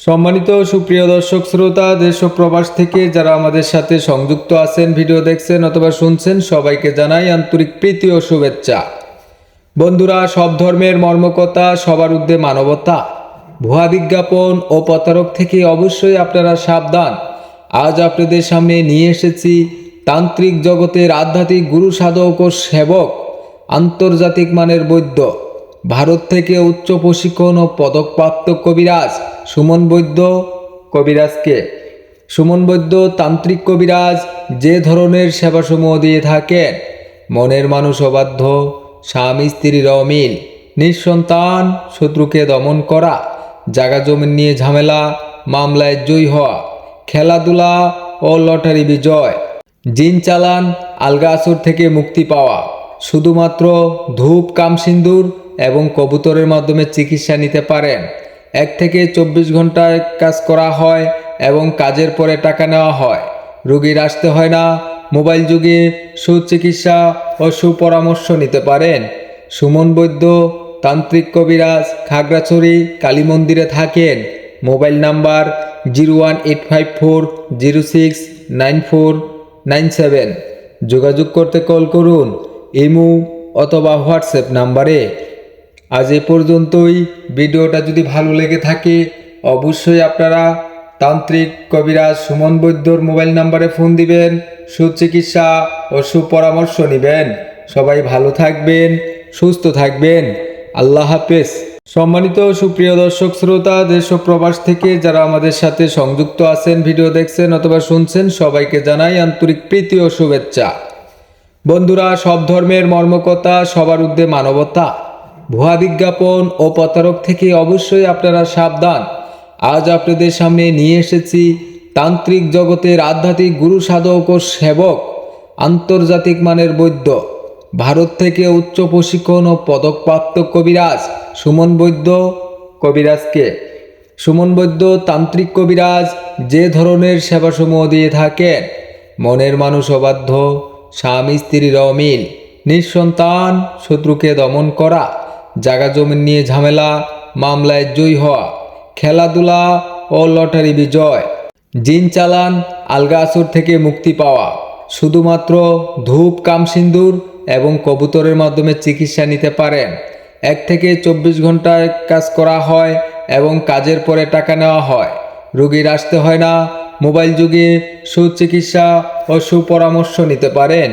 সম্মানিত সুপ্রিয় দর্শক শ্রোতা, দেশ ও প্রবাস থেকে যারা আমাদের সাথে সংযুক্ত আছেন, ভিডিও দেখছেন অথবা শুনছেন, সবাইকে জানাই আন্তরিক প্রীতি ও শুভেচ্ছা। বন্ধুরা, সব ধর্মের মর্মকথা, সবার ঊর্ধ্বে মানবতা, ভুয়া বিজ্ঞাপন ও প্রতারক থেকে অবশ্যই আপনারা সাবধান। আজ আপনাদের সামনে নিয়ে এসেছি তান্ত্রিক জগতের আধ্যাত্মিক গুরু সাধক ও সেবক, আন্তর্জাতিক মানের বৈদ্য, ভারত থেকে উচ্চ প্রশিক্ষণ ও পদকপ্রাপ্ত কবিরাজ সুমন বৈদ্য কবিরাজকে। সুমন বৈদ্য তান্ত্রিক কবিরাজ যে ধরনের সেবাসমূহ দিয়ে থাকেন, মনের মানুষ অবাধ্য, স্বামী স্ত্রীর অমিল, নিঃসন্তান, শত্রুকে দমন করা, জাগা জমিন নিয়ে ঝামেলা, মামলায় জয়ী হওয়া, খেলাধুলা ও লটারি বিজয়, জিন চালান, আলগা আসর থেকে মুক্তি পাওয়া, শুধুমাত্র ধূপ, কামসিন্দুর এবং কবুতরের মাধ্যমে চিকিৎসা নিতে পারেন। 1 থেকে 24 ঘন্টায় কাজ করা হয় এবং কাজের পরে টাকা নেওয়া হয়। রোগীর আসতে হয় না। মোবাইল যুগে সুচিকিৎসা ও সুপরামর্শ নিতে পারেন। সুমন বৈদ্য তান্ত্রিক কবিরাজ খাগড়াছড়ি কালী মন্দিরে থাকেন। Mobile number 01854069497। যোগাযোগ করতে কল করুন ইমো অথবা হোয়াটসঅ্যাপ নাম্বারে। আজ এ পর্যন্তই। ভিডিওটা যদি ভালো লেগে থাকে অবশ্যই আপনারা তান্ত্রিক কবিরাজ সুমন বৈদ্যর মোবাইল নাম্বারে ফোন দিবেন, সুচিকিৎসা ও সুপরামর্শ নেবেন। সবাই ভালো থাকবেন, সুস্থ থাকবেন। আল্লাহ হাফেজ। সম্মানিত সুপ্রিয় দর্শক শ্রোতা, দেশ ও প্রবাস থেকে যারা আমাদের সাথে সংযুক্ত আছেন, ভিডিও দেখছেন অথবা শুনছেন, সবাইকে জানাই আন্তরিক প্রীতি ও শুভেচ্ছা। বন্ধুরা, সব ধর্মের মর্মকথা, সবার ঊর্ধ্বে মানবতা, ভুয়া বিজ্ঞাপন ও প্রতারক থেকে অবশ্যই আপনারা সাবধান। আজ আপনাদের সামনে নিয়ে এসেছি তান্ত্রিক জগতের আধ্যাত্মিক গুরু সাধক ও সেবক, আন্তর্জাতিক মানের বৈদ্য, ভারত থেকে উচ্চ প্রশিক্ষণ ও পদকপ্রাপ্ত কবিরাজ সুমন বৈদ্য কবিরাজকে। সুমন বৈদ্য তান্ত্রিক কবিরাজ যে ধরনের সেবাসমূহ দিয়ে থাকেন, মনের মানুষ অবাধ্য, স্বামী স্ত্রীর অমিল, নিঃসন্তান, শত্রুকে দমন করা, জাগা জমিন নিয়ে ঝামেলা, মামলায় জয়ী হওয়া, খেলাধুলা ও লটারি বিজয়, জিন চালান, আলগা আসর থেকে মুক্তি পাওয়া, শুধুমাত্র ধূপ, কামসিন্দুর এবং কবুতরের মাধ্যমে চিকিৎসা নিতে পারেন। 1 থেকে 24 ঘন্টায় কাজ করা হয় এবং কাজের পরে টাকা নেওয়া হয়। রোগীর আসতে হয় না। মোবাইল যুগে সুচিকিৎসা ও সুপরামর্শ নিতে পারেন।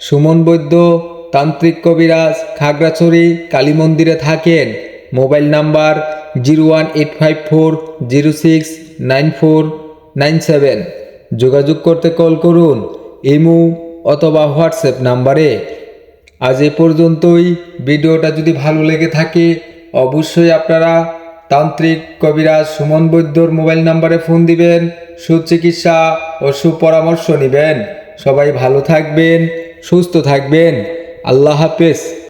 সুমন বৈদ্য তান্ত্রিক কবিরাজ খাগড়াছড়ি কালী মন্দিরে থাকেন। Mobile number 01854069497। যোগাযোগ করতে কল করুন ইমো অথবা হোয়াটসঅ্যাপ নাম্বারে। আজ এ পর্যন্তই। ভিডিওটা যদি ভালো লেগে থাকে অবশ্যই আপনারা তান্ত্রিক কবিরাজ সুমন বৈদ্যর মোবাইল নাম্বারে ফোন দিবেন, সুচিকিৎসা ও সুপরামর্শ নেবেন। সবাই ভালো থাকবেন, সুস্থ থাকবেন। আল্লাহ হাফেজ।